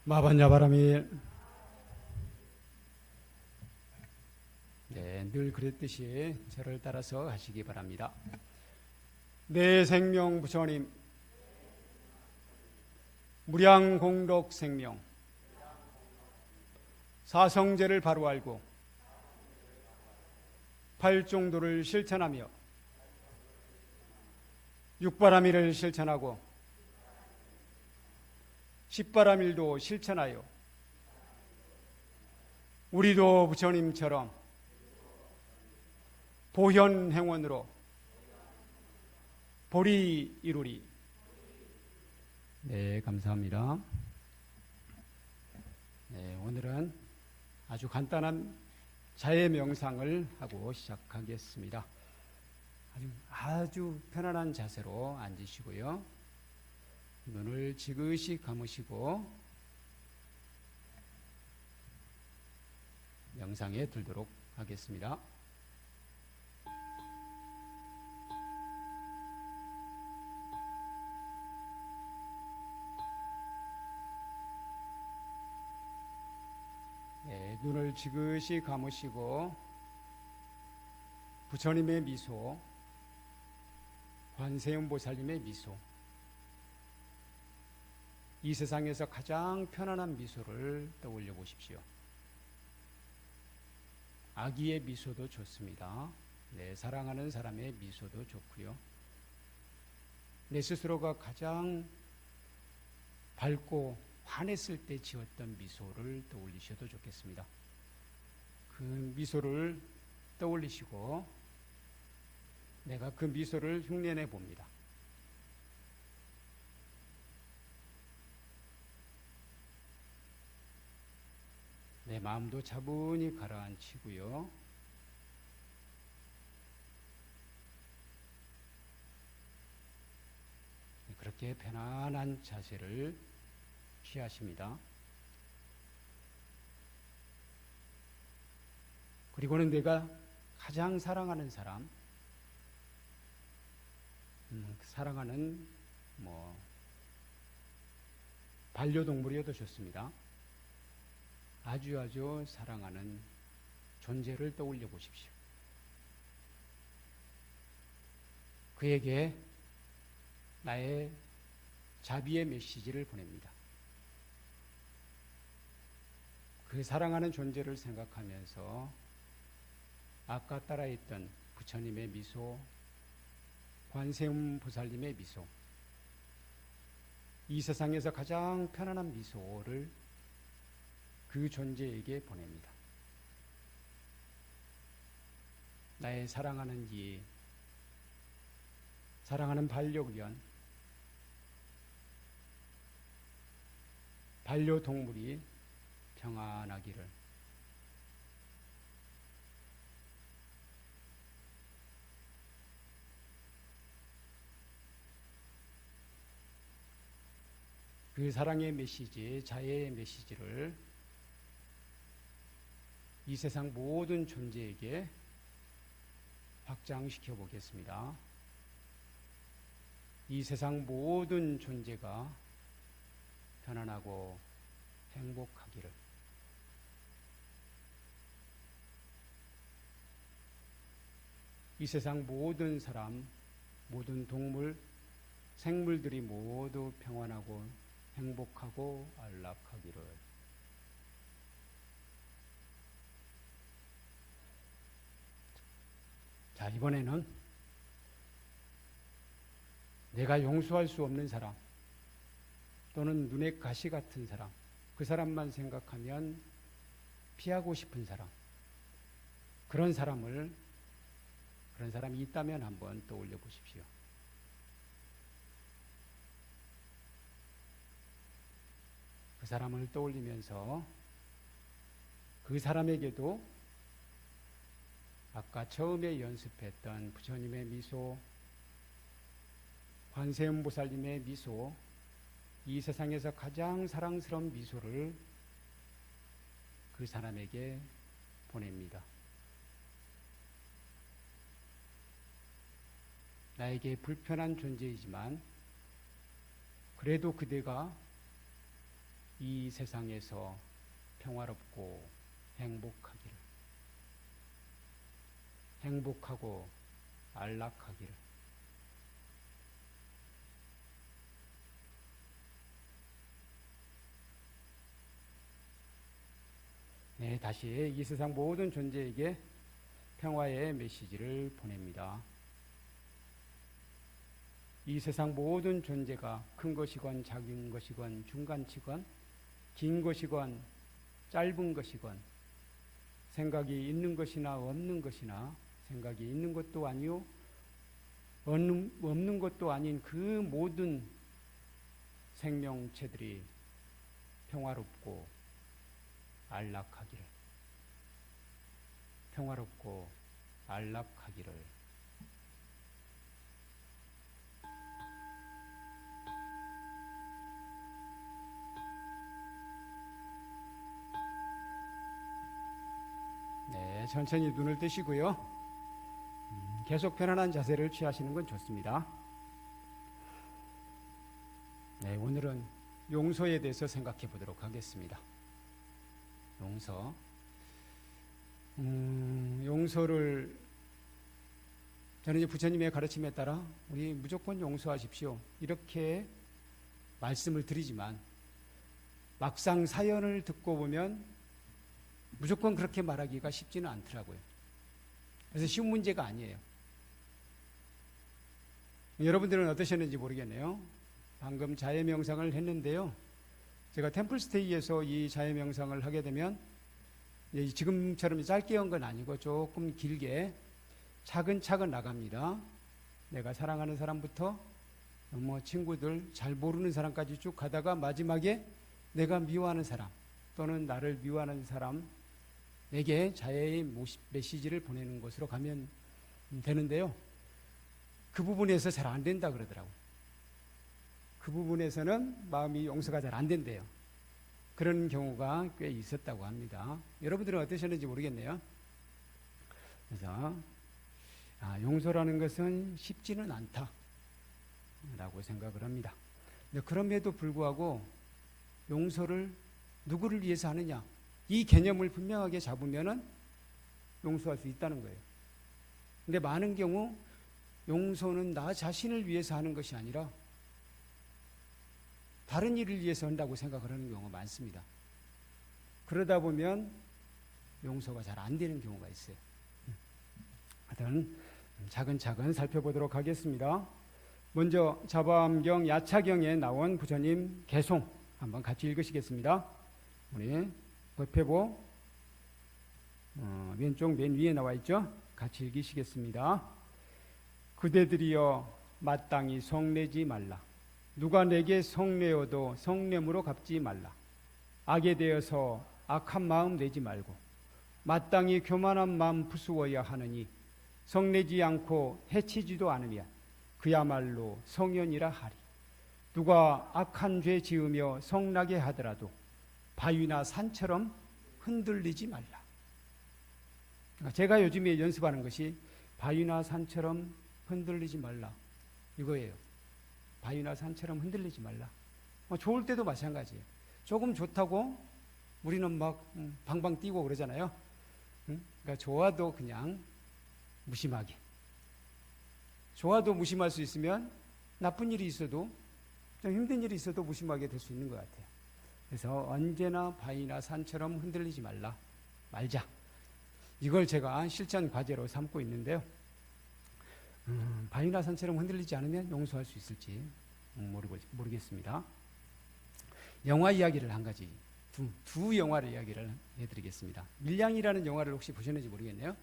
마반야바람이 늘 그랬듯이 저를 따라서 하시기 바랍니다. 내 생명 부처님, 무량공덕 생명, 사성제를 바로 알고 팔종도를 실천하며 육바라밀을 실천하고 십바라밀도 실천하여 우리도 부처님처럼 보현행원으로 보리 이루리. 네, 감사합니다. 네, 오늘은 아주 간단한 자해 명상을 하고 시작하겠습니다. 아주 편안한 자세로 앉으시고요. 눈을 지그시 감으시고 명상에 들도록 하겠습니다. 네, 눈을 지그시 감으시고 부처님의 미소, 관세음보살님의 미소, 이 세상에서 가장 편안한 미소를 떠올려 보십시오. 아기의 미소도 좋습니다. 내 사랑하는 사람의 미소도 좋고요. 내 스스로가 가장 밝고 환했을 때 지었던 미소를 떠올리셔도 좋겠습니다. 그 미소를 떠올리시고 내가 그 미소를 흉내내 봅니다. 내 마음도 차분히 가라앉히고요. 그렇게 편안한 자세를 취하십니다. 그리고는 내가 가장 사랑하는 사람, 사랑하는 반려동물이어도 좋습니다. 아주 사랑하는 존재를 떠올려 보십시오. 그에게 나의 자비의 메시지를 보냅니다. 그 사랑하는 존재를 생각하면서 아까 따라했던 부처님의 미소, 관세음 보살님의 미소, 이 세상에서 가장 편안한 미소를 그 존재에게 보냅니다. 나의 사랑하는 이, 사랑하는 반려견, 반려동물이 평안하기를, 그 사랑의 메시지, 자애의 메시지를 이 세상 모든 존재에게 확장시켜 보겠습니다. 이 세상 모든 존재가 편안하고 행복하기를, 이 세상 모든 사람, 모든 동물, 생물들이 모두 평안하고 행복하고 안락하기를. 자, 이번에는 내가 용서할 수 없는 사람 또는 눈에 가시 같은 사람, 그 사람만 생각하면 피하고 싶은 사람, 그런 사람이 있다면 한번 떠올려 보십시오. 그 사람을 떠올리면서 그 사람에게도 아까 처음에 연습했던 부처님의 미소, 관세음보살님의 미소, 이 세상에서 가장 사랑스러운 미소를 그 사람에게 보냅니다. 나에게 불편한 존재이지만 그래도 그대가 이 세상에서 평화롭고 행복하기를, 행복하고 안락하기를. 네, 다시 이 세상 모든 존재에게 평화의 메시지를 보냅니다. 이 세상 모든 존재가 큰 것이건 작은 것이건 중간치건 긴 것이건 짧은 것이건 생각이 있는 것이나 없는 것이나 생각이 있는 것도 아니요 없는 것도 아닌 그 모든 생명체들이 평화롭고 안락하기를, 평화롭고 안락하기를. 네, 천천히 눈을 뜨시고요. 계속 편안한 자세를 취하시는 건 좋습니다. 네, 오늘은 용서에 대해서 생각해 보도록 하겠습니다. 용서. 용서를 저는 이제 부처님의 가르침에 따라 우리 무조건 용서하십시오 이렇게 말씀을 드리지만 막상 사연을 듣고 보면 무조건 그렇게 말하기가 쉽지는 않더라고요. 그래서 쉬운 문제가 아니에요. 여러분들은 어떠셨는지 모르겠네요. 방금 자해 명상을 했는데요. 제가 템플스테이에서 이 자해 명상을 하게 되면 지금처럼 짧게 한 건 아니고 조금 길게 차근차근 나갑니다. 내가 사랑하는 사람부터 친구들, 잘 모르는 사람까지 쭉 가다가 마지막에 내가 미워하는 사람 또는 나를 미워하는 사람에게 자해의 메시지를 보내는 것으로 가면 되는데요. 그 부분에서 잘 안 된다 그러더라고요. 그 부분에서는 마음이 용서가 잘 안 된대요. 그런 경우가 꽤 있었다고 합니다. 여러분들은 어떠셨는지 모르겠네요. 그래서 용서라는 것은 쉽지는 않다라고 생각을 합니다. 그럼에도 불구하고 용서를 누구를 위해서 하느냐, 이 개념을 분명하게 잡으면은 용서할 수 있다는 거예요. 근데 많은 경우 용서는 나 자신을 위해서 하는 것이 아니라 다른 일을 위해서 한다고 생각을 하는 경우가 많습니다. 그러다 보면 용서가 잘 안 되는 경우가 있어요. 하여튼 차근차근 살펴보도록 하겠습니다. 먼저 자바암경 야차경에 나온 부처님 개송 한번 같이 읽으시겠습니다. 우리 법회보 왼쪽 맨 위에 나와 있죠? 같이 읽으시겠습니다. 그대들이여 마땅히 성내지 말라. 누가 내게 성내어도 성냄으로 갚지 말라. 악에 대해서 악한 마음 내지 말고 마땅히 교만한 마음 부수어야 하느니 성내지 않고 해치지도 않으면 그야말로 성현이라 하리. 누가 악한 죄 지으며 성나게 하더라도 바위나 산처럼 흔들리지 말라. 제가 요즘에 연습하는 것이 바위나 산처럼 흔들리지 말라 이거예요. 바위나 산처럼 흔들리지 말라. 좋을 때도 마찬가지예요. 조금 좋다고 우리는 막 방방 뛰고 그러잖아요. 그러니까 좋아도 그냥 무심하게. 좋아도 무심할 수 있으면 나쁜 일이 있어도 좀 힘든 일이 있어도 무심하게 될 수 있는 것 같아요. 그래서 언제나 바위나 산처럼 흔들리지 말자. 이걸 제가 실천 과제로 삼고 있는데요. 바위나 산처럼 흔들리지 않으면 용서할 수 있을지 모르겠습니다. 영화 이야기를 한 가지, 두 영화를 이야기를 해드리겠습니다. 밀양이라는 영화를 혹시 보셨는지 모르겠네요.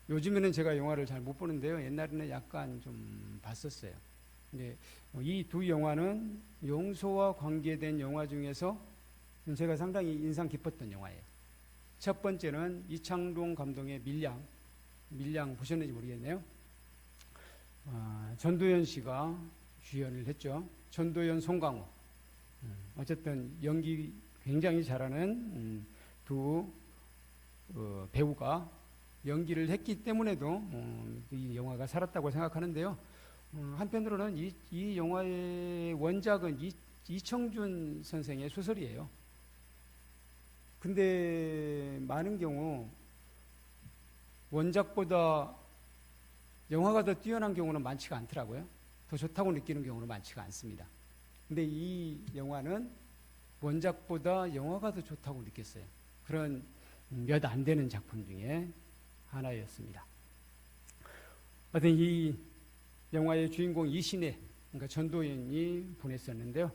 요즘에는 제가 영화를 잘 못 보는데요. 옛날에는 약간 좀 봤었어요. 근데 이 두 영화는 용서와 관계된 영화 중에서 제가 상당히 인상 깊었던 영화예요. 첫 번째는 이창동 감독의 밀양 보셨는지 모르겠네요. 전도연 씨가 주연을 했죠. 전도연, 송강호. 어쨌든 연기 굉장히 잘하는 두 배우가 연기를 했기 때문에도 이 영화가 살았다고 생각하는데요. 한편으로는 이 영화의 원작은 이청준 선생의 소설이에요. 근데 많은 경우 원작보다 영화가 더 뛰어난 경우는 많지가 않더라고요. 더 좋다고 느끼는 경우는 많지가 않습니다. 근데 이 영화는 원작보다 영화가 더 좋다고 느꼈어요. 그런 몇 안 되는 작품 중에 하나였습니다. 하여튼 이 영화의 주인공 이신혜, 그러니까 전도연이 보냈었는데요.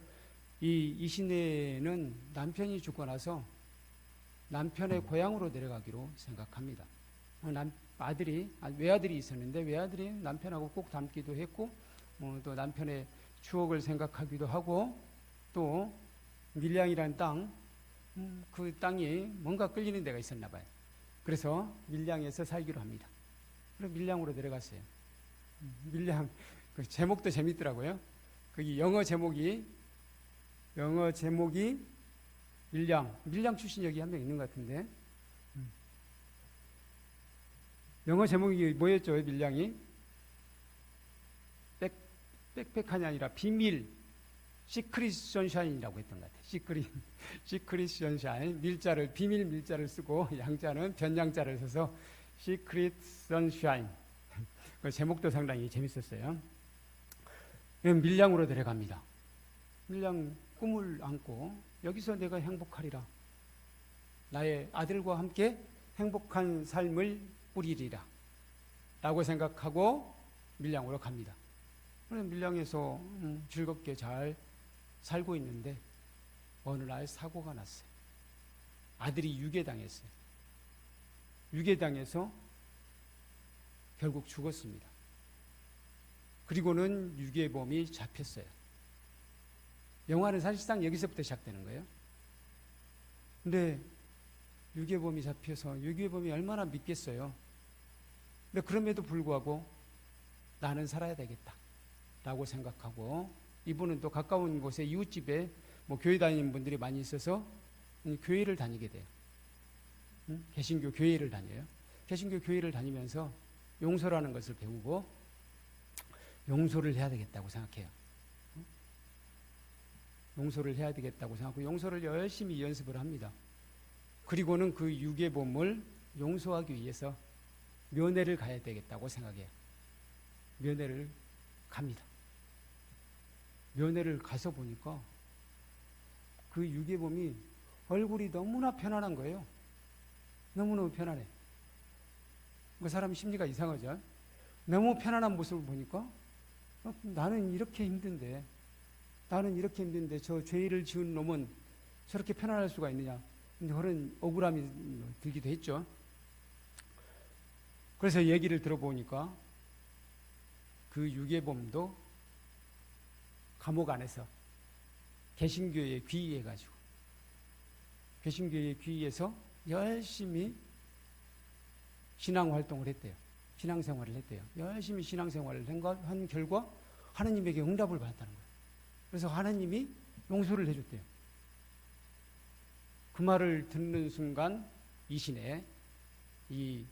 이 이신혜는 남편이 죽고 나서 남편의 고향으로 내려가기로 생각합니다. 외아들이 있었는데 외아들이 남편하고 꼭 닮기도 했고, 또 남편의 추억을 생각하기도 하고, 또 밀양이라는 땅, 그 땅이 뭔가 끌리는 데가 있었나 봐요. 그래서 밀양에서 살기로 합니다. 그래서 밀양으로 내려갔어요. 밀양, 그 제목도 재밌더라고요. 거기 영어 제목이 밀양 출신 여기 한 명 있는 것 같은데, 영어 제목이 뭐였죠? 밀양이 백팩한이 아니라 비밀, 시크릿 선샤인이라고 했던 것 같아요. 시크릿 선샤인, 밀자를 비밀 밀자를 쓰고 양자는 변양자를 써서 시크릿 선샤인. 그 제목도 상당히 재밌었어요. 밀양으로 내려갑니다. 밀양 꿈을 안고 여기서 내가 행복하리라. 나의 아들과 함께 행복한 삶을 꾸리리라. 라고 생각하고 밀양으로 갑니다. 밀양에서 즐겁게 잘 살고 있는데 어느 날 사고가 났어요. 아들이 유괴당했어요. 유괴당해서 결국 죽었습니다. 그리고는 유괴범이 잡혔어요. 영화는 사실상 여기서부터 시작되는 거예요. 근데 유괴범이 잡혀서 유괴범이 얼마나 믿겠어요. 근데 그럼에도 불구하고 나는 살아야 되겠다 라고 생각하고, 이분은 또 가까운 곳에 이웃집에 교회 다니는 분들이 많이 있어서 교회를 다니게 돼요. 개신교 교회를 다녀요. 개신교 교회를 다니면서 용서라는 것을 배우고 용서를 해야 되겠다고 생각해요. 용서를 해야 되겠다고 생각하고 용서를 열심히 연습을 합니다. 그리고는 그 유괴범을 용서하기 위해서 면회를 가야 되겠다고 생각해요. 면회를 갑니다. 면회를 가서 보니까 그 유괴범이 얼굴이 너무나 편안한 거예요. 너무너무 편안해. 그 사람 심리가 이상하죠. 너무 편안한 모습을 보니까 나는 이렇게 힘든데 저 죄를 지은 놈은 저렇게 편안할 수가 있느냐. 그런 억울함이 들기도 했죠. 그래서 얘기를 들어보니까 그 유괴범도 감옥 안에서 개신교에 귀의해가지고 개신교에 귀의해서 열심히 신앙활동을 했대요. 신앙생활을 했대요. 열심히 신앙생활을 한 결과 하나님에게 응답을 받았다는 거예요. 그래서 하나님이 용서를 해줬대요. 그 말을 듣는 순간 이신의 이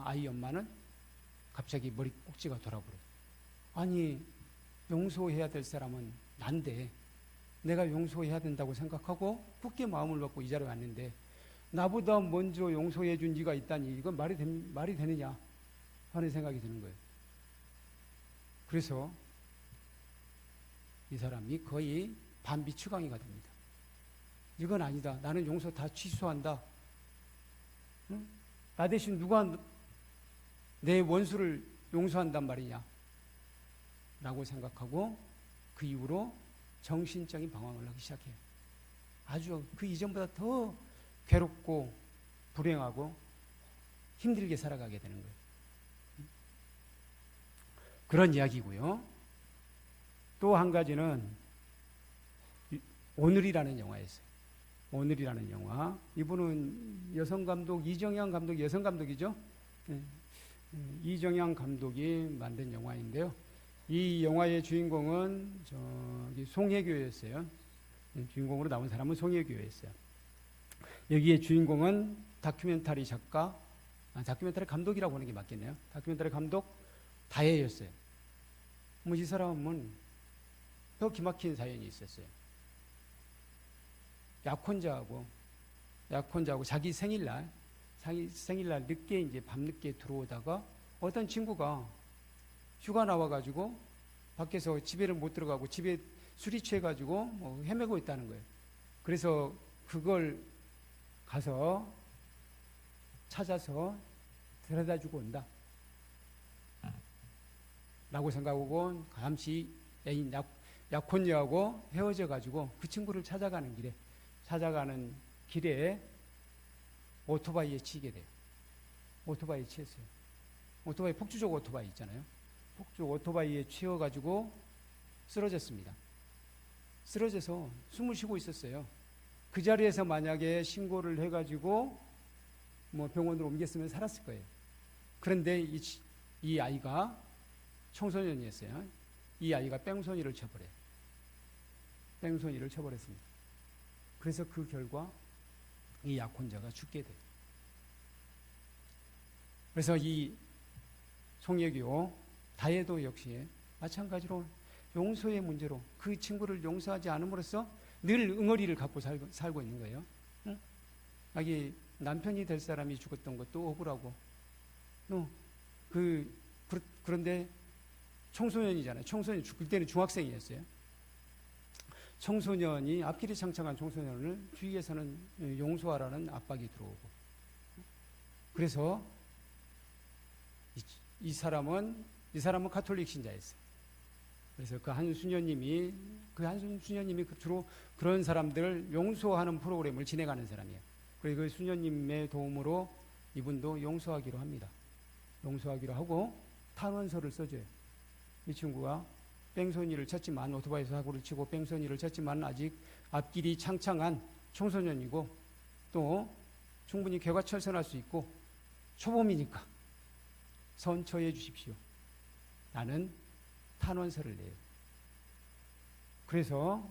아이 엄마는 갑자기 머리 꼭지가 돌아버려요. 아니, 용서해야 될 사람은 난데 내가 용서해야 된다고 생각하고 굳게 마음을 먹고 이 자리에 왔는데 나보다 먼저 용서해 준 이가 있다니 이건 말이 되느냐 하는 생각이 드는 거예요. 그래서 이 사람이 거의 반비추강이가 됩니다. 이건 아니다. 나는 용서 다 취소한다. 응? 나 대신 누가 내 원수를 용서한단 말이냐 라고 생각하고 그 이후로 정신적인 방황을 하기 시작해요. 아주 그 이전보다 더 괴롭고 불행하고 힘들게 살아가게 되는 거예요. 그런 이야기고요. 또 한 가지는 오늘이라는 영화였어요. 오늘이라는 영화. 이분은 여성 감독 이정현 감독이 여성 감독이죠. 이정현 감독이 만든 영화인데요. 이 영화의 주인공은 송혜교였어요. 주인공으로 나온 사람은 송혜교였어요. 여기에 주인공은 다큐멘터리 작가, 다큐멘터리 감독이라고 하는 게 맞겠네요. 다큐멘터리 감독 다혜였어요. 이 사람은 더 기막힌 사연이 있었어요. 약혼자하고 자기 생일날 늦게 이제 밤늦게 들어오다가 어떤 친구가 휴가 나와가지고 밖에서 집에를 못 들어가고 집에 술이 취해가지고 뭐 헤매고 있다는 거예요. 그래서 그걸 가서 찾아서 데려다 주고 온다 라고 생각하고 잠시 애인 약혼녀하고 헤어져 가지고 그 친구를 찾아가는 길에 오토바이에 치게 돼요. 오토바이에 치였어요. 오토바이, 폭주족 오토바이 있잖아요. 폭주 오토바이에 치여가지고 쓰러졌습니다. 쓰러져서 숨을 쉬고 있었어요. 그 자리에서 만약에 신고를 해가지고 뭐 병원으로 옮겼으면 살았을 거예요. 그런데 이 아이가 청소년이었어요. 이 아이가 뺑소니를 쳐버려요. 뺑소니를 쳐버렸습니다. 그래서 그 결과 이 약혼자가 죽게 돼요. 그래서 이 송혜교 다혜도 역시 마찬가지로 용서의 문제로 그 친구를 용서하지 않음으로써 늘 응어리를 갖고 살고 있는 거예요. 응? 자기 남편이 될 사람이 죽었던 것도 억울하고, 그런데 청소년이잖아요. 청소년이 죽을 때는 중학생이었어요. 청소년이 앞길이 창창한 청소년을 주위에서는 용서하라는 압박이 들어오고, 그래서 이 사람은 가톨릭 신자였어요. 그래서 그 한순녀님이 주로 그런 사람들을 용서하는 프로그램을 진행하는 사람이에요. 그리고 그 수녀님의 도움으로 이분도 용서하기로 합니다. 용서하기로 하고 탄원서를 써줘요. 이 친구가 뺑소니를 쳤지만, 오토바이에서 사고를 치고 뺑소니를 쳤지만 아직 앞길이 창창한 청소년이고 또 충분히 개과천선할 수 있고 초범이니까 선처해 주십시오. 나는 탄원서를 내요. 그래서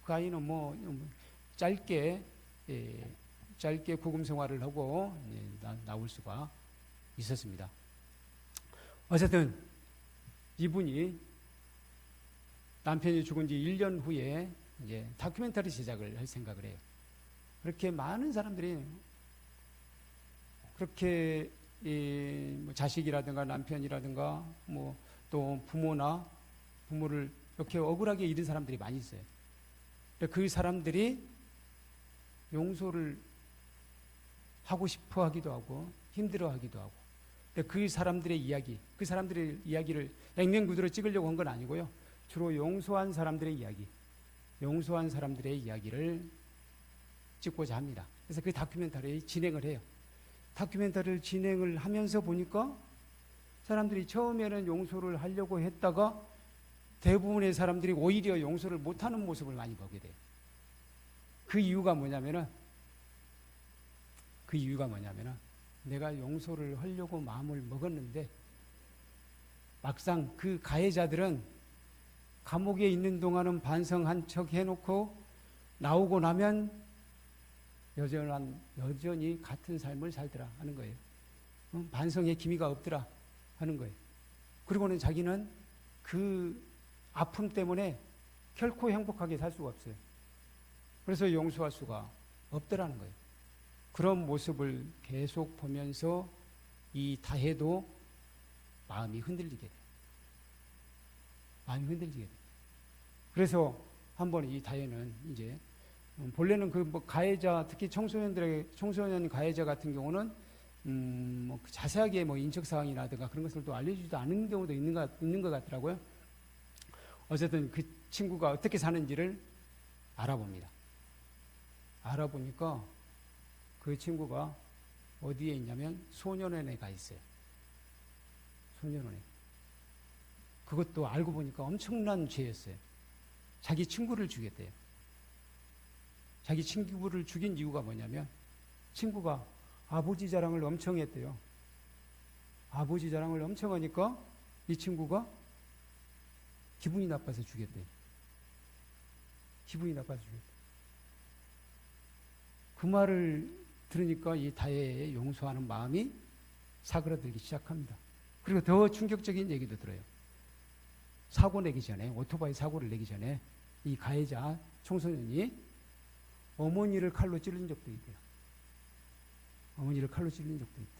그 아이는 짧게 구금 생활을 하고 나올 수가 있었습니다. 어쨌든 이분이 남편이 죽은 지 1년 후에 이제 다큐멘터리 제작을 할 생각을 해요. 그렇게 많은 사람들이 그렇게 자식이라든가 남편이라든가 또 부모를 이렇게 억울하게 잃은 사람들이 많이 있어요. 그 사람들이 용서를 하고 싶어 하기도 하고 힘들어 하기도 하고, 그 사람들의 이야기를 액면구도로 찍으려고 한 건 아니고요. 주로 용서한 사람들의 이야기를 찍고자 합니다. 그래서 그 다큐멘터리 진행을 해요. 다큐멘터리를 진행을 하면서 보니까 사람들이 처음에는 용서를 하려고 했다가 대부분의 사람들이 오히려 용서를 못하는 모습을 많이 보게 돼요. 그 이유가 뭐냐면은 내가 용서를 하려고 마음을 먹었는데 막상 그 가해자들은 감옥에 있는 동안은 반성한 척 해놓고 나오고 나면 여전히 같은 삶을 살더라 하는 거예요. 반성의 기미가 없더라 하는 거예요. 그리고는 자기는 그 아픔 때문에 결코 행복하게 살 수가 없어요. 그래서 용서할 수가 없더라는 거예요. 그런 모습을 계속 보면서 이 다혜도 마음이 흔들리게 돼요. 그래서 한번 이 다혜는 이제 본래는 가해자, 특히 청소년 가해자 같은 경우는 자세하게 인적 사항이라든가 그런 것을 또 알려주지도 않은 경우도 있는 것 같더라고요. 어쨌든 그 친구가 어떻게 사는지를 알아봅니다. 알아보니까 그 친구가 어디에 있냐면 소년원에 가 있어요. 소년원에. 그것도 알고 보니까 엄청난 죄였어요. 자기 친구를 죽였대요. 자기 친구를 죽인 이유가 뭐냐면 친구가 아버지 자랑을 엄청 했대요. 아버지 자랑을 엄청 하니까 이 친구가 기분이 나빠서 죽였대요. 그 말을 들으니까 이 다혜의 용서하는 마음이 사그라들기 시작합니다. 그리고 더 충격적인 얘기도 들어요. 사고 내기 전에, 오토바이 사고를 내기 전에 이 가해자 청소년이 어머니를 칼로 찌른 적도 있대요. 어머니를 칼로 찌른 적도 있대요.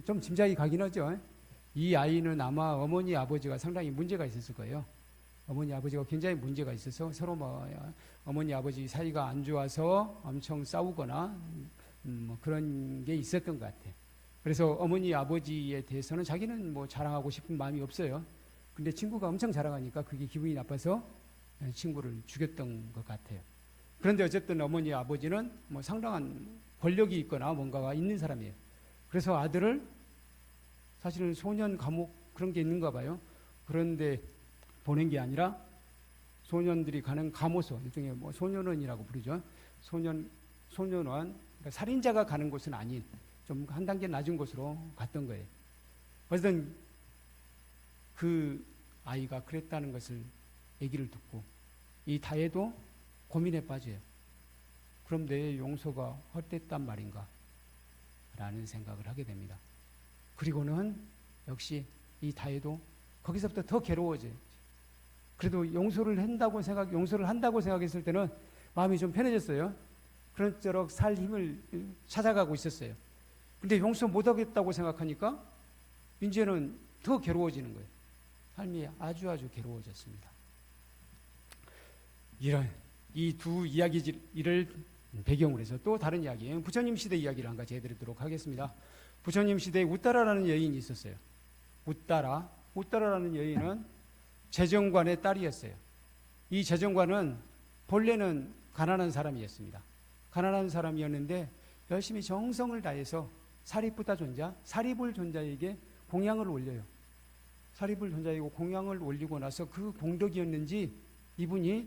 좀 짐작이 가긴 하죠. 이 아이는 아마 어머니 아버지가 상당히 문제가 있었을 거예요. 어머니 아버지가 굉장히 문제가 있어서 서로 어머니 아버지 사이가 안 좋아서 엄청 싸우거나 뭐 그런 게 있었던 것 같아요. 그래서 어머니 아버지에 대해서는 자기는 뭐 자랑하고 싶은 마음이 없어요. 근데 친구가 엄청 자랑하니까 그게 기분이 나빠서 친구를 죽였던 것 같아요. 그런데 어쨌든 어머니 아버지는 뭐 상당한 권력이 있거나 뭔가가 있는 사람이에요. 그래서 아들을 사실은 소년 감옥 그런 게 있는가 봐요. 그런데 보낸 게 아니라 소년들이 가는 감호소, 일종의 뭐 소년원이라고 부르죠. 소년원, 그러니까 살인자가 가는 곳은 아닌 좀 한 단계 낮은 곳으로 갔던 거예요. 어쨌든 그 아이가 그랬다는 것을 얘기를 듣고 이 다혜도 고민에 빠져요. 그럼 내 용서가 헛됐단 말인가? 라는 생각을 하게 됩니다. 그리고는 역시 이 다혜도 거기서부터 더 괴로워져요. 그래도 용서를 한다고 생각했을 때는 마음이 좀 편해졌어요. 그런저럭 살 힘을 찾아가고 있었어요. 근데 용서 못하겠다고 생각하니까 이제는 더 괴로워지는 거예요. 삶이 아주 괴로워졌습니다. 이런 이 두 이야기를 배경으로 해서 또 다른 이야기예요. 부처님 시대 이야기를 한 가지 해드리도록 하겠습니다. 부처님 시대에 우따라라는 여인이 있었어요. 우따라라는 여인은 재정관의 딸이었어요. 이 재정관은 본래는 가난한 사람이었습니다. 가난한 사람이었는데 열심히 정성을 다해서 사리뿌다 존자, 사리불 존자에게 공양을 올려요. 사리불 존자에게 공양을 올리고 나서 그 공덕이었는지 이분이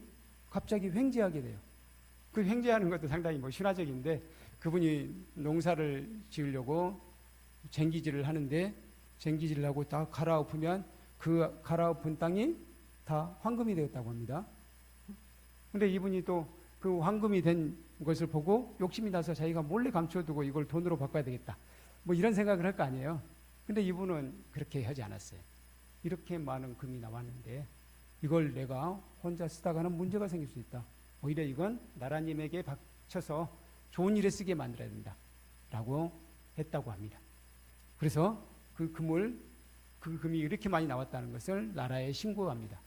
갑자기 횡재하게 돼요. 그 횡재하는 것도 상당히 뭐 신화적인데 그분이 농사를 지으려고 쟁기질을 하는데 쟁기질을 하고 다 갈아엎으면 그 갈아엎은 땅이 다 황금이 되었다고 합니다. 근데 이분이 또 그 황금이 된 것을 보고 욕심이 나서 자기가 몰래 감춰두고 이걸 돈으로 바꿔야 되겠다. 뭐 이런 생각을 할 거 아니에요. 근데 이분은 그렇게 하지 않았어요. 이렇게 많은 금이 나왔는데 이걸 내가 혼자 쓰다가는 문제가 생길 수 있다. 오히려 이건 나라님에게 바쳐서 좋은 일에 쓰게 만들어야 된다. 라고 했다고 합니다. 그래서 그 금이 이렇게 많이 나왔다는 것을 나라에 신고합니다.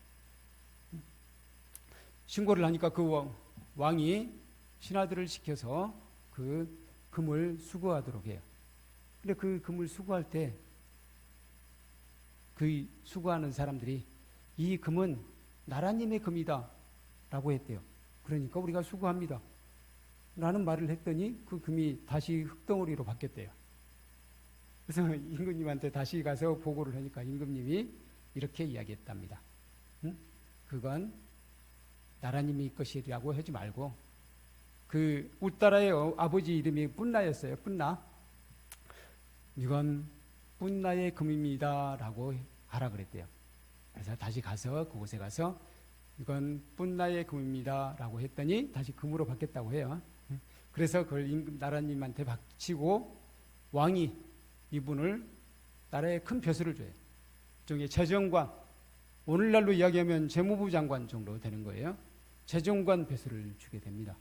신고를 하니까 그 왕이 신하들을 시켜서 그 금을 수거하도록 해요. 근데 그 금을 수거할 때 그 수거하는 사람들이 이 금은 나라님의 금이다 라고 했대요. 그러니까 우리가 수거합니다 라는 말을 했더니 그 금이 다시 흙덩어리로 바뀌었대요. 그래서 임금님한테 다시 가서 보고를 하니까 임금님이 이렇게 이야기했답니다. 그건 나라님이 것이라고 하지 말고 그 우따라의 아버지 이름이 뿜나였어요. 뿜나. 이건 뿜나의 금입니다 라고 하라 그랬대요. 그래서 다시 가서 그곳에 가서 이건 뿜나의 금입니다 라고 했더니 다시 금으로 바뀌었다고 해요. 그래서 그걸 나라님한테 바치고 왕이 이분을 나라에 큰 벼슬을 줘요. 저기 재정관, 오늘날로 이야기하면 재무부 장관 정도 되는 거예요. 재정관 벼슬을 주게 됩니다.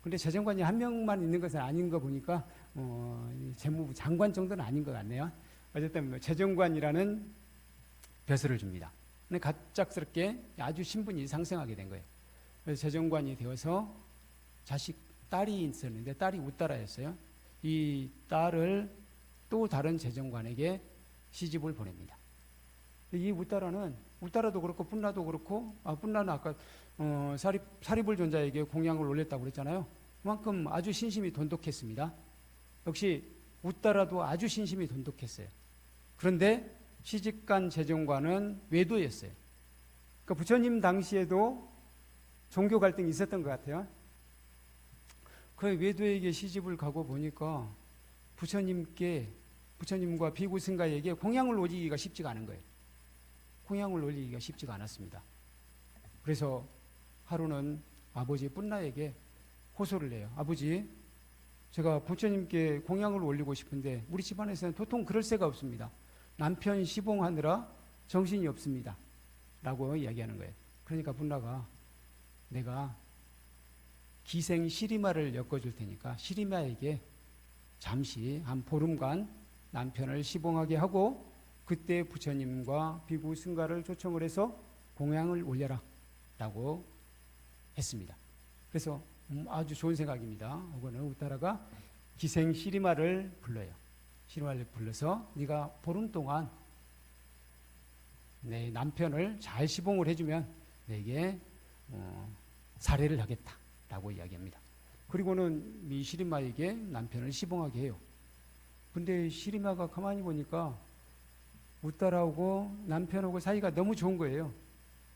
근데 재정관이 한 명만 있는 것은 아닌 거 보니까 재무부 장관 정도는 아닌 것 같네요. 어쨌든 재정관이라는 벼슬을 줍니다. 근데 갑작스럽게 아주 신분이 상승하게 된 거예요. 그래서 재정관이 되어서 딸이 있었는데 딸이 우따라였어요. 이 딸을 또 다른 재정관에게 시집을 보냅니다. 이 우따라도 그렇고 뿜나도 그렇고 뿜나는 아까 사리불 존자에게 공양을 올렸다고 그랬잖아요. 그만큼 아주 신심이 돈독했습니다. 역시 우따라도 아주 신심이 돈독했어요. 그런데 시집간 재정관은 외도였어요. 그러니까 부처님 당시에도 종교 갈등이 있었던 것 같아요. 그 외도에게 시집을 가고 보니까 부처님과 비구 승가에게 공양을 올리기가 쉽지가 않은 거예요. 공양을 올리기가 쉽지가 않았습니다. 그래서 하루는 아버지 뿜나에게 호소를 해요. 아버지, 제가 부처님께 공양을 올리고 싶은데 우리 집안에서는 도통 그럴 새가 없습니다. 남편 시봉하느라 정신이 없습니다. 라고 이야기하는 거예요. 그러니까 분라가 내가 기생 시리마를 엮어줄 테니까 시리마에게 잠시 한 보름간 남편을 시봉하게 하고 그때 부처님과 비구 승가를 초청을 해서 공양을 올려라 라고 했습니다. 그래서 아주 좋은 생각입니다. 그거는 우따라가 기생 시리마를 불러요. 시리마를 불러서 네가 보름 동안 내 남편을 잘 시봉을 해주면 내게 사례를 하겠다 라고 이야기합니다. 그리고는 이 시리마에게 남편을 시봉하게 해요. 근데 시리마가 가만히 보니까 우따라하고 남편하고 사이가 너무 좋은 거예요.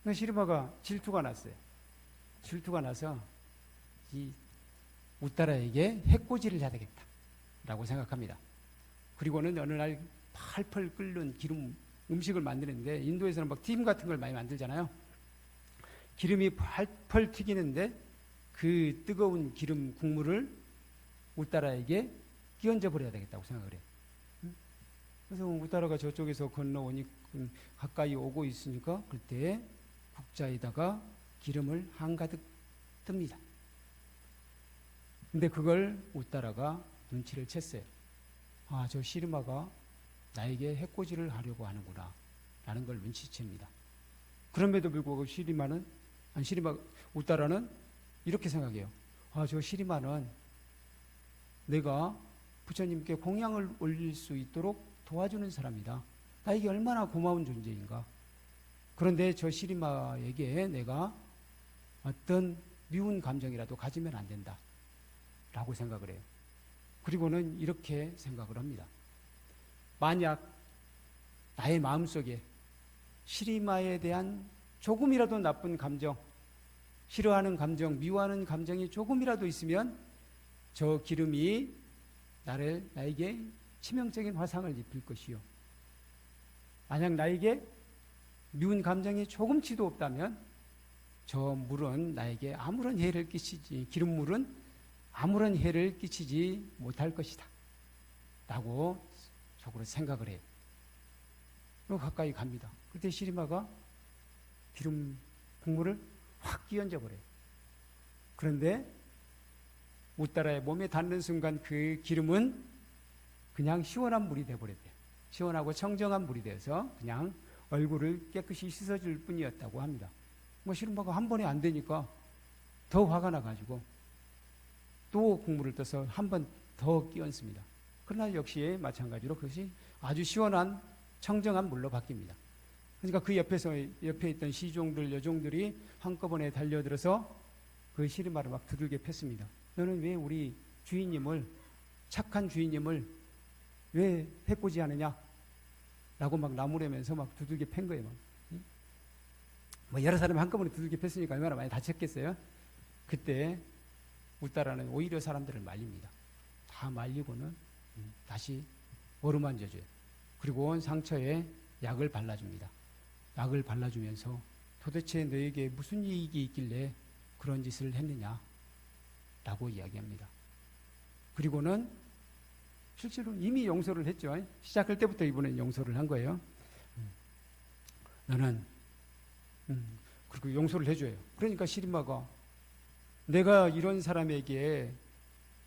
그러니까 시리마가 질투가 났어요. 질투가 나서 이 우따라에게 해코지를 해야 되겠다 라고 생각합니다. 그리고는 어느 날 팔팔 끓는 기름 음식을 만드는데 인도에서는 막 튀김 같은 걸 많이 만들잖아요. 기름이 팔팔 튀기는데 그 뜨거운 기름 국물을 우따라에게 끼얹어 버려야 되겠다고 생각을 해요. 그래서 우따라가 저쪽에서 건너오니 가까이 오고 있으니까 그때 국자에다가 기름을 한가득 뜹니다. 근데 그걸 우따라가 눈치를 챘어요. 아, 저 시리마가 나에게 해코지를 하려고 하는구나 라는 걸 눈치챕니다. 그럼에도 불구하고 우따라는 이렇게 생각해요. 아, 저 시리마는 내가 부처님께 공양을 올릴 수 있도록 도와주는 사람이다. 나에게 얼마나 고마운 존재인가. 그런데 저 시리마에게 내가 어떤 미운 감정이라도 가지면 안 된다 라고 생각을 해요. 그리고는 이렇게 생각을 합니다. 만약 나의 마음속에 시리마에 대한 조금이라도 나쁜 감정, 싫어하는 감정, 미워하는 감정이 조금이라도 있으면 저 기름이 나에게 치명적인 화상을 입힐 것이요. 만약 나에게 미운 감정이 조금치도 없다면 저 물은 나에게 아무런 해를 끼치지, 기름물은 아무런 해를 끼치지 못할 것이다 라고 속으로 생각을 해요. 그리고 가까이 갑니다. 그때 시리마가 기름 국물을 확 끼얹어 버려요. 그런데 우따라의 몸에 닿는 순간 그 기름은 그냥 시원한 물이 되어버렸대요. 시원하고 청정한 물이 되어서 그냥 얼굴을 깨끗이 씻어줄 뿐이었다고 합니다. 시리마가 한 번에 안 되니까 더 화가 나가지고 또 국물을 떠서 한 번 더 끼얹습니다. 그러나 역시 마찬가지로 그것이 아주 시원한 청정한 물로 바뀝니다. 그러니까 그 옆에 있던 시종들, 여종들이 한꺼번에 달려들어서 그 시리마를 막 두들겨 팼습니다. 너는 왜 우리 주인님을, 착한 주인님을 왜 해코지 하느냐? 라고 막 나무라면서 막 두들겨 팬 거예요. 여러 사람이 한꺼번에 두들겨 팼으니까 얼마나 많이 다쳤겠어요? 그때 우따라는 오히려 사람들을 말립니다. 다 말리고는 다시 어루만져줘요. 그리고 온 상처에 약을 발라줍니다. 약을 발라주면서 도대체 너에게 무슨 이익이 있길래 그런 짓을 했느냐 라고 이야기합니다. 그리고는 실제로 이미 용서를 했죠. 시작할 때부터 이번엔 용서를 한 거예요. 너는 그리고 용서를 해줘요. 그러니까 시리마가 내가 이런 사람에게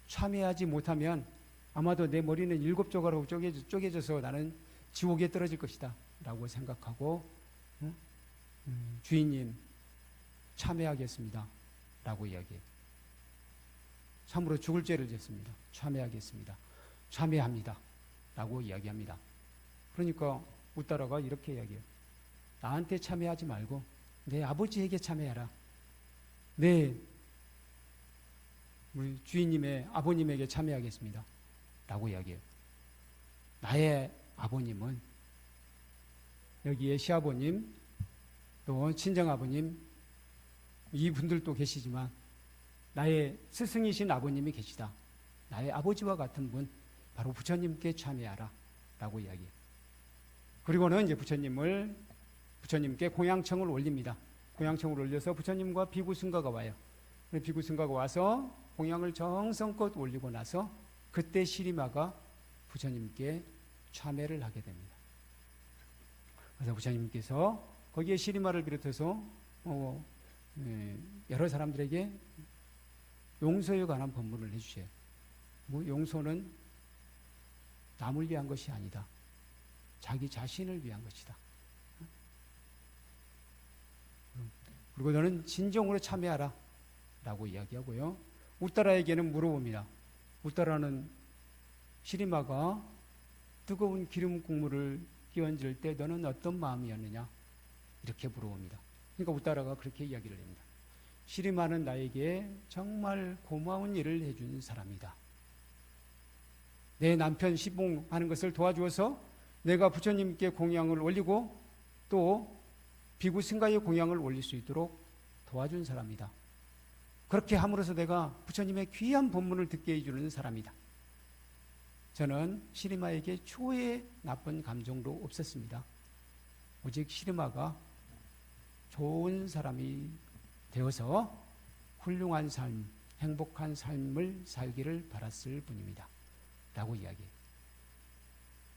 참여하지 못하면 아마도 내 머리는 7조각으로 쪼개져서 나는 지옥에 떨어질 것이다 라고 생각하고 주인님 참여하겠습니다 라고 이야기해요. 참으로 죽을 죄를 졌습니다. 참여하겠습니다. 참여합니다 라고 이야기합니다. 그러니까 우따라가 이렇게 이야기해요. 나한테 참여하지 말고 내 아버지에게 참여하라. 우리 주인님의 아버님에게 참여하겠습니다 라고 이야기해요. 나의 아버님은 여기에 시아버님 또 친정아버님 이분들도 계시지만 나의 스승이신 아버님이 계시다. 나의 아버지와 같은 분 바로 부처님께 참여하라 라고 이야기해요. 그리고는 이제 부처님께 공양청을 올립니다. 공양청을 올려서 부처님과 비구승가가 와요. 비구승가가 와서 공양을 정성껏 올리고 나서 그때 시리마가 부처님께 참회를 하게 됩니다. 그래서 부처님께서 거기에 시리마를 비롯해서 여러 사람들에게 용서에 관한 법문을 해주셔요. 뭐 용서는 남을 위한 것이 아니다. 자기 자신을 위한 것이다. 그리고 너는 진정으로 참여하라 라고 이야기하고요. 우따라에게는 물어봅니다. 우따라는 시리마가 뜨거운 기름 국물을 끼얹을 때 너는 어떤 마음이었느냐? 이렇게 물어봅니다. 그러니까 우따라가 그렇게 이야기를 합니다. 시리마는 나에게 정말 고마운 일을 해준 사람이다. 내 남편 시봉하는 것을 도와주어서 내가 부처님께 공양을 올리고 또 비구 승가의 공양을 올릴 수 있도록 도와준 사람이다. 그렇게 함으로써 내가 부처님의 귀한 법문을 듣게 해주는 사람이다. 저는 시리마에게 초의 나쁜 감정도 없었습니다. 오직 시리마가 좋은 사람이 되어서 훌륭한 삶, 행복한 삶을 살기를 바랐을 뿐입니다. 라고 이야기해요.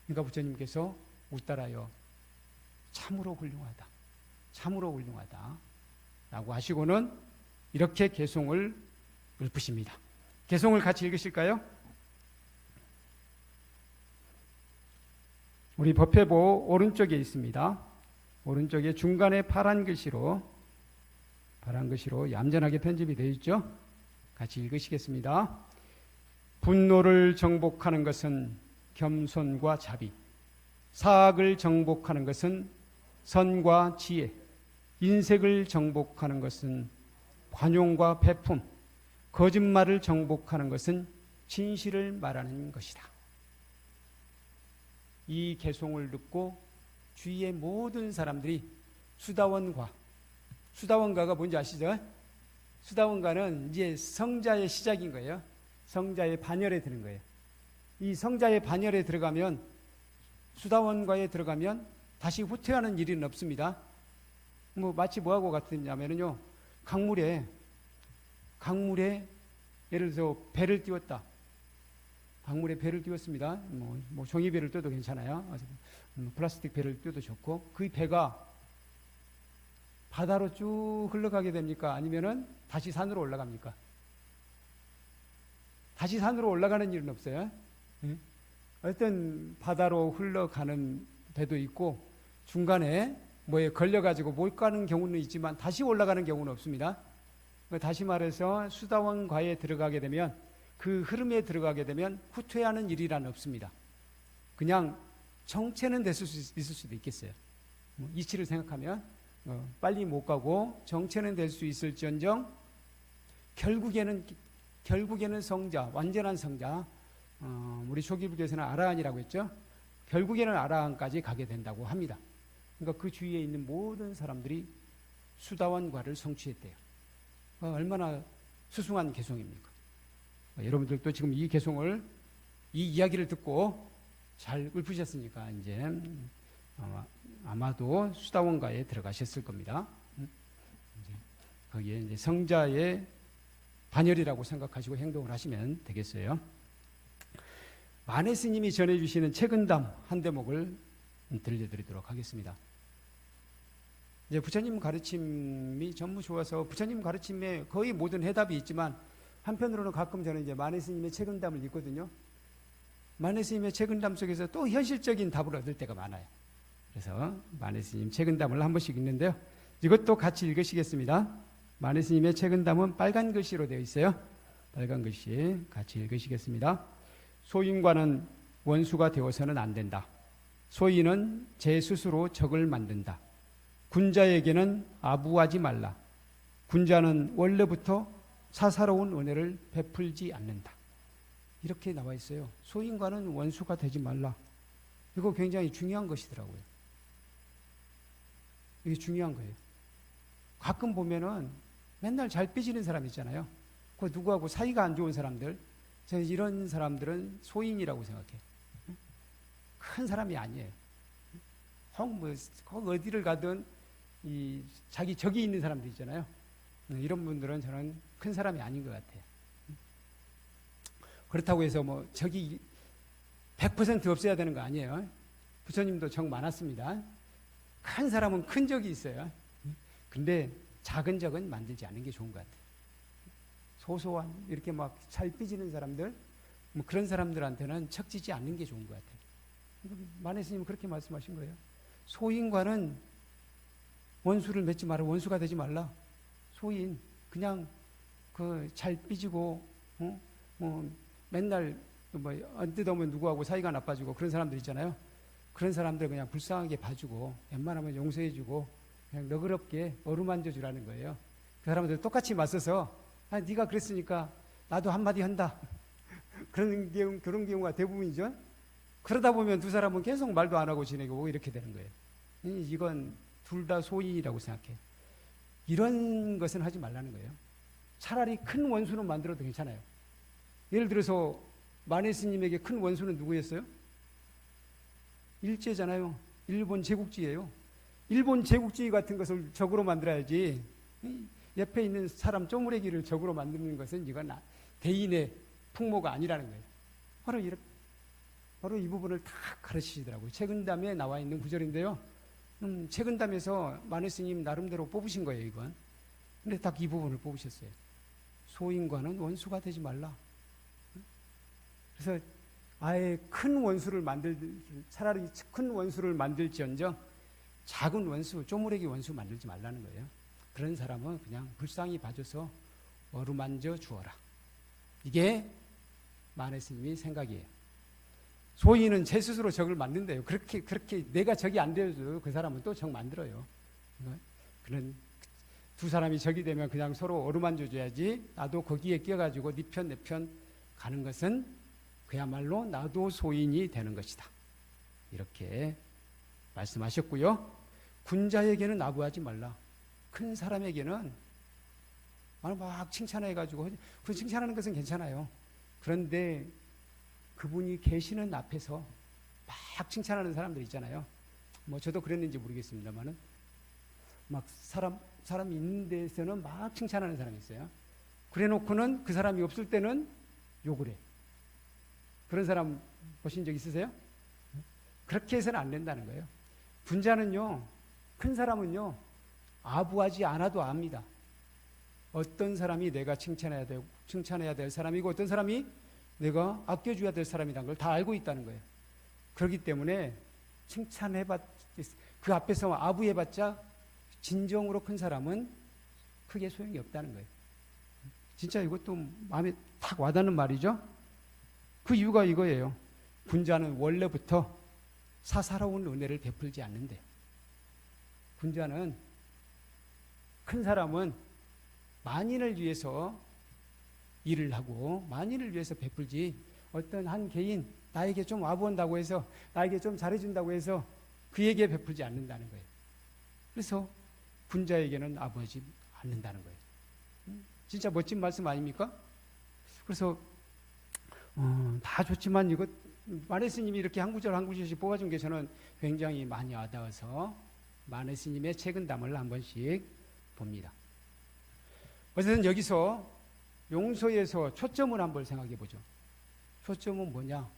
그러니까 부처님께서 우따라여 참으로 훌륭하다. 참으로 훌륭하다. 라고 하시고는 이렇게 개송을 읊으십니다. 개송을 같이 읽으실까요? 우리 법회보 오른쪽에 있습니다. 오른쪽에 중간에 파란 글씨로 얌전하게 편집이 되어 있죠? 같이 읽으시겠습니다. 분노를 정복하는 것은 겸손과 자비, 사악을 정복하는 것은 선과 지혜, 인색을 정복하는 것은 관용과 배품, 거짓말을 정복하는 것은 진실을 말하는 것이다. 이 개송을 듣고 주위의 모든 사람들이 수다원가가 뭔지 아시죠? 수다원가는 이제 성자의 시작인 거예요. 성자의 반열에 드는 거예요. 이 성자의 반열에 들어가면, 수다원가에 들어가면 다시 후퇴하는 일은 없습니다. 마치 뭐하고 같으냐면요, 강물에 예를 들어서 배를 띄웠다. 강물에 배를 띄웠습니다. 종이배를 띄워도 괜찮아요. 플라스틱 배를 띄워도 좋고, 그 배가 바다로 쭉 흘러가게 됩니까? 아니면은 다시 산으로 올라갑니까? 다시 산으로 올라가는 일은 없어요. 어떤 바다로 흘러가는 배도 있고 중간에 뭐에 걸려가지고 못 가는 경우는 있지만 다시 올라가는 경우는 없습니다. 다시 말해서 수다원과에 들어가게 되면, 그 흐름에 들어가게 되면 후퇴하는 일이란 없습니다. 그냥 정체는 있을 수도 있겠어요. 이치를 생각하면 빨리 못 가고 정체는 될 수 있을지언정 결국에는 성자, 완전한 성자, 우리 초기불교에서는 아라한이라고 했죠. 결국에는 아라한까지 가게 된다고 합니다. 그러니까 그 주위에 있는 모든 사람들이 수다원과를 성취했대요. 얼마나 수승한 개송입니까? 여러분들도 지금 이 개송을, 이 이야기를 듣고 잘 읊으셨으니까 이제 아마도 수다원가에 들어가셨을 겁니다. 거기에 이제 성자의 반열이라고 생각하시고 행동을 하시면 되겠어요. 만해 스님이 전해주시는 책은담 한 대목을 들려드리도록 하겠습니다. 이제 부처님 가르침이 전부 좋아서 부처님 가르침에 거의 모든 해답이 있지만, 한편으로는 가끔 저는 이제 만해 스님의 책은담을 읽거든요. 만해 스님의 책은담 속에서 또 현실적인 답을 얻을 때가 많아요. 그래서 만해 스님 책은담을 한 번씩 읽는데요. 이것도 같이 읽으시겠습니다. 만해 스님의 책은담은 빨간 글씨로 되어 있어요. 빨간 글씨 같이 읽으시겠습니다. 소인과는 원수가 되어서는 안 된다. 소인은 제 스스로 적을 만든다. 군자에게는 아부하지 말라. 군자는 원래부터 사사로운 은혜를 베풀지 않는다. 이렇게 나와 있어요. 소인과는 원수가 되지 말라. 이거 굉장히 중요한 것이더라고요. 이게 중요한 거예요. 가끔 보면은 맨날 잘 삐지는 사람 있잖아요. 그 누구하고 사이가 안 좋은 사람들, 저는 이런 사람들은 소인이라고 생각해요. 큰 사람이 아니에요. 어디를 가든 자기 적이 있는 사람들 있잖아요. 이런 분들은 저는 큰 사람이 아닌 것 같아요. 그렇다고 해서 적이 100% 없어야 되는 거 아니에요. 부처님도 적 많았습니다. 큰 사람은 큰 적이 있어요. 근데 작은 적은 만들지 않는 게 좋은 것 같아요. 소소한 이렇게 막 잘 삐지는 사람들, 뭐 그런 사람들한테는 척지지 않는 게 좋은 것 같아요. 만해 스님은 그렇게 말씀하신 거예요. 소인과는 원수를 맺지 마라. 원수가 되지 말라. 소인 그냥 그 잘 삐지고 뭐 맨날 뭐 언뜻 오면 누구하고 사이가 나빠지고 그런 사람들 있잖아요. 그런 사람들 그냥 불쌍하게 봐주고 웬만하면 용서해주고 그냥 너그럽게 어루만져 주라는 거예요. 그 사람들 똑같이 맞서서 네가 그랬으니까 나도 한마디 한다. 그런 경우가 대부분이죠. 그러다 보면 두 사람은 계속 말도 안 하고 지내고 이렇게 되는 거예요. 이건 둘 다 소인이라고 생각해요. 이런 것은 하지 말라는 거예요. 차라리 큰 원수는 만들어도 괜찮아요. 예를 들어서 만해 스님에게 큰 원수는 누구였어요? 일제잖아요. 일본 제국주의예요. 일본 제국주의 같은 것을 적으로 만들어야지. 옆에 있는 사람 쪼무레기를 적으로 만드는 것은 이건 대인의 풍모가 아니라는 거예요. 바로 이 부분을 다 가르치시더라고요. 책은담에 나와 있는 구절인데요. 책은담에서 만해 스님 나름대로 뽑으신 거예요, 이건. 근데 딱 이 부분을 뽑으셨어요. 소인과는 원수가 되지 말라. 그래서 아예 차라리 큰 원수를 만들지언정 작은 원수, 쪼무레기 원수 만들지 말라는 거예요. 그런 사람은 그냥 불쌍히 봐줘서 어루만져 주어라. 이게 만해 스님이 생각이에요. 소인은 제 스스로 적을 만든대요. 그렇게 내가 적이 안 되어도 그 사람은 또 적 만들어요. 그런 두 사람이 적이 되면 그냥 서로 어루만져 줘야지. 나도 거기에 끼어가지고 네 편 내 편 가는 것은 그야말로 나도 소인이 되는 것이다. 이렇게 말씀하셨고요. 군자에게는 아부하지 말라. 큰 사람에게는 막 칭찬해가지고 그 칭찬하는 것은 괜찮아요. 그런데 그분이 계시는 앞에서 막 칭찬하는 사람들 있잖아요. 뭐 저도 그랬는지 모르겠습니다만은 막 사람이 있는 데서는 막 칭찬하는 사람이 있어요. 그래놓고는 그 사람이 없을 때는 욕을 해. 그런 사람 보신 적 있으세요? 그렇게 해서는 안 된다는 거예요. 군자는요, 큰 사람은요, 아부하지 않아도 압니다. 어떤 사람이 내가 칭찬해야 될 사람이고 어떤 사람이 내가 아껴줘야 될 사람이라는 걸 다 알고 있다는 거예요. 그렇기 때문에 그 앞에서 아부해봤자 진정으로 큰 사람은 크게 소용이 없다는 거예요. 진짜 이것도 마음에 탁 와닿는 말이죠. 그 이유가 이거예요. 군자는 원래부터 사사로운 은혜를 베풀지 않는데, 군자는 큰 사람은 만인을 위해서 일을 하고 만인을 위해서 베풀지, 어떤 한 개인 나에게 좀 와본다고 해서 나에게 좀 잘해준다고 해서 그에게 베풀지 않는다는 거예요. 그래서 군자에게는 아부하지 않는다는 거예요. 진짜 멋진 말씀 아닙니까? 그래서 다 좋지만 이거 만해 스님이 이렇게 한 구절 한 구절씩 뽑아준 게 저는 굉장히 많이 와닿아서 만해 스님의 책은담을 한 번씩 봅니다. 어쨌든 여기서 용서에서 초점을 한번 생각해 보죠. 초점은 뭐냐?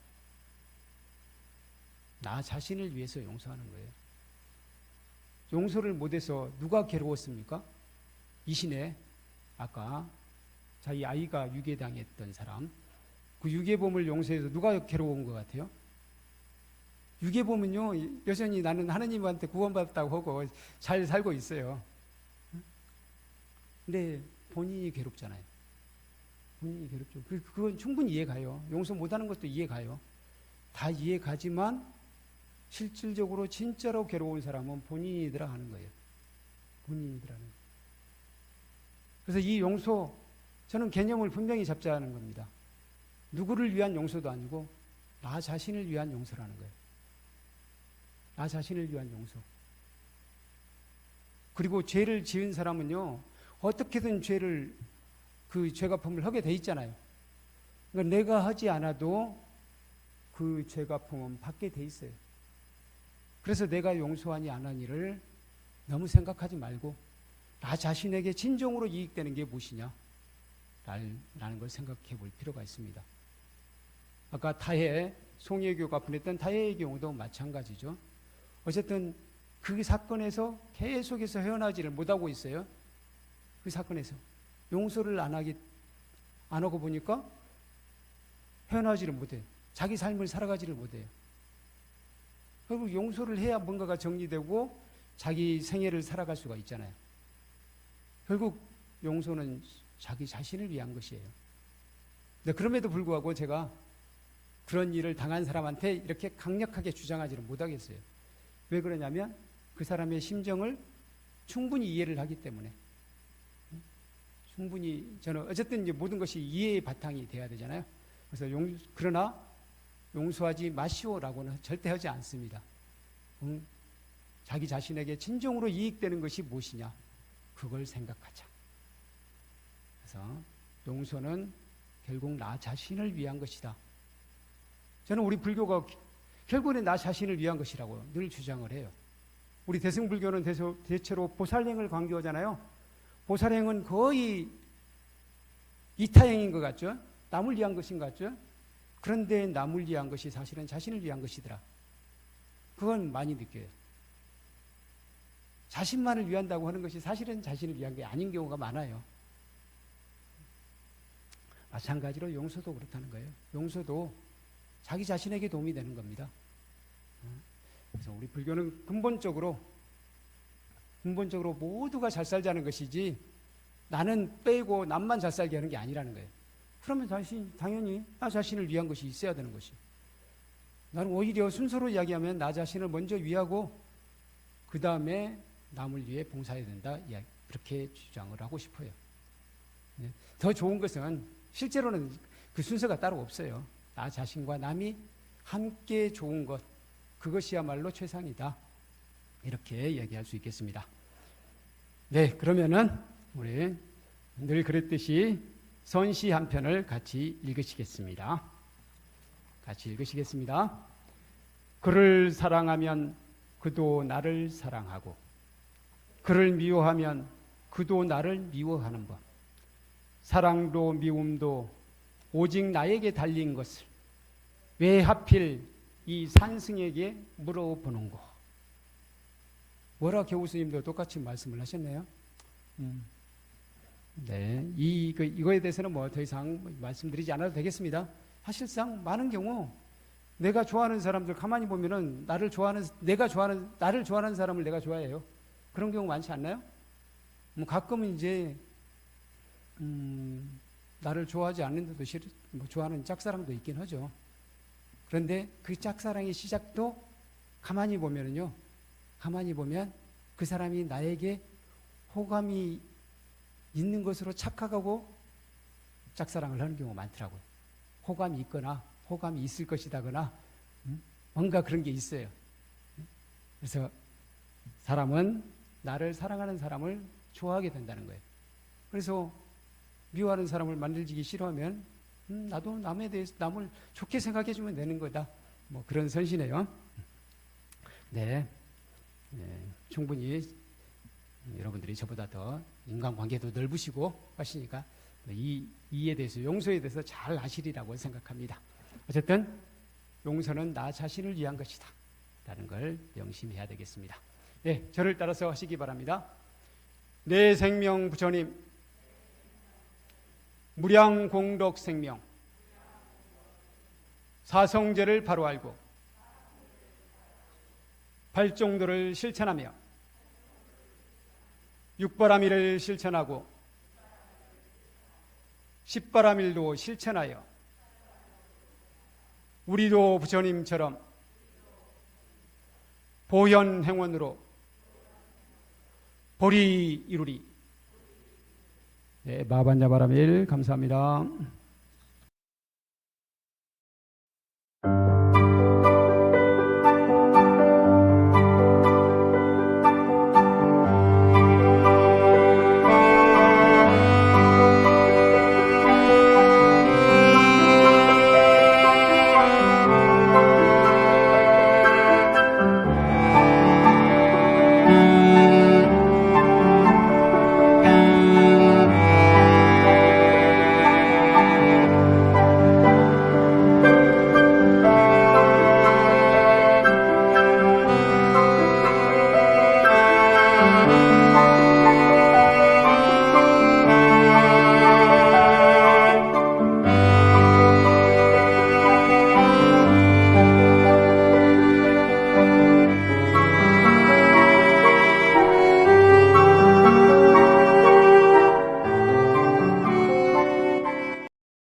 나 자신을 위해서 용서하는 거예요. 용서를 못해서 누가 괴로웠습니까? 이신에 아까 자기 아이가 유괴당했던 사람, 그 유괴범을 용서해서 누가 괴로운 것 같아요? 유괴범은요, 여전히 나는 하느님한테 구원받았다고 하고 잘 살고 있어요. 근데 본인이 괴롭잖아요. 본인이 괴롭죠. 그건 충분히 이해가요. 용서 못하는 것도 이해가요. 다 이해가지만 실질적으로 진짜로 괴로운 사람은 본인이더라 하는 거예요. 본인이더라는 거예요. 그래서 이 용서, 저는 개념을 분명히 잡자는 겁니다. 누구를 위한 용서도 아니고 나 자신을 위한 용서라는 거예요. 나 자신을 위한 용서. 그리고 죄를 지은 사람은요, 어떻게든 그 죄갚음을 하게 돼 있잖아요. 그러니까 내가 하지 않아도 그 죄갚음은 받게 돼 있어요. 그래서 내가 용서하니 안 하니를 너무 생각하지 말고 나 자신에게 진정으로 이익되는 게 무엇이냐 라는 걸 생각해 볼 필요가 있습니다. 아까 송혜교가 보냈던 타해의 경우도 마찬가지죠. 어쨌든 그 사건에서 계속해서 헤어나지를 못하고 있어요. 그 사건에서 용서를 안 하고 보니까 헤어나지를 못해요. 자기 삶을 살아가지를 못해요. 결국 용서를 해야 뭔가가 정리되고 자기 생애를 살아갈 수가 있잖아요. 결국 용서는 자기 자신을 위한 것이에요. 근데 그럼에도 불구하고 제가 그런 일을 당한 사람한테 이렇게 강력하게 주장하지는 못하겠어요. 왜 그러냐면 그 사람의 심정을 충분히 이해를 하기 때문에. 충분히 저는 어쨌든 이제 모든 것이 이해의 바탕이 돼야 되잖아요. 그래서 그러나 용서하지 마시오라고는 절대 하지 않습니다. 자기 자신에게 진정으로 이익되는 것이 무엇이냐, 그걸 생각하자. 그래서 용서는 결국 나 자신을 위한 것이다. 저는 우리 불교가 결국은 나 자신을 위한 것이라고 늘 주장을 해요. 우리 대승불교는 대체로 보살행을 강조하잖아요. 보살행은 거의 이타행인 것 같죠? 남을 위한 것인 것 같죠? 그런데 남을 위한 것이 사실은 자신을 위한 것이더라. 그건 많이 느껴요. 자신만을 위한다고 하는 것이 사실은 자신을 위한 게 아닌 경우가 많아요. 마찬가지로 용서도 그렇다는 거예요. 용서도 자기 자신에게 도움이 되는 겁니다. 그래서 우리 불교는 근본적으로 모두가 잘 살자는 것이지 나는 빼고 남만 잘 살게 하는 게 아니라는 거예요. 그러면 당연히 나 자신을 위한 것이 있어야 되는 것이. 나는 오히려 순서로 이야기하면 나 자신을 먼저 위하고 그 다음에 남을 위해 봉사해야 된다. 그렇게 주장을 하고 싶어요. 더 좋은 것은 실제로는 그 순서가 따로 없어요. 나 자신과 남이 함께 좋은 것, 그것이야말로 최상이다. 이렇게 얘기할 수 있겠습니다. 네, 그러면은 우리 늘 그랬듯이 선시 한 편을 같이 읽으시겠습니다. 같이 읽으시겠습니다. 그를 사랑하면 그도 나를 사랑하고 그를 미워하면 그도 나를 미워하는 법. 사랑도 미움도 오직 나에게 달린 것을 왜 하필 이 산승에게 물어보는고. 월화 교우스님도 똑같이 말씀을 하셨네요. 네, 이거에 대해서는 뭐 더 이상 말씀드리지 않아도 되겠습니다. 사실상 많은 경우 내가 좋아하는 사람들 가만히 보면은 나를 좋아하는 사람을 내가 좋아해요. 그런 경우 많지 않나요? 뭐 가끔은 이제 나를 좋아하지 않는데도 좋아하는 짝사랑도 있긴 하죠. 그런데 그 짝사랑의 시작도 가만히 보면 그 사람이 나에게 호감이 있는 것으로 착각하고 짝사랑을 하는 경우가 많더라고요. 호감이 있거나 호감이 있을 것이다거나 뭔가 그런 게 있어요. 그래서 사람은 나를 사랑하는 사람을 좋아하게 된다는 거예요. 그래서 미워하는 사람을 만들기 싫어하면 나도 남에 대해서 남을 좋게 생각해 주면 되는 거다. 뭐 그런 선시네요. 네, 충분히 여러분들이 저보다 더 인간관계도 넓으시고 하시니까 이에 대해서 용서에 대해서 잘 아시리라고 생각합니다. 어쨌든 용서는 나 자신을 위한 것이다 라는 걸 명심해야 되겠습니다. 네, 저를 따라서 하시기 바랍니다. 내 생명 부처님, 무량공덕 생명, 사성제를 바로 알고 발종도를 실천하며 육바라밀을 실천하고 십바라밀도 실천하여 우리도 부처님처럼 보현행원으로 보리 이루리. 네, 마반야바라밀 감사합니다.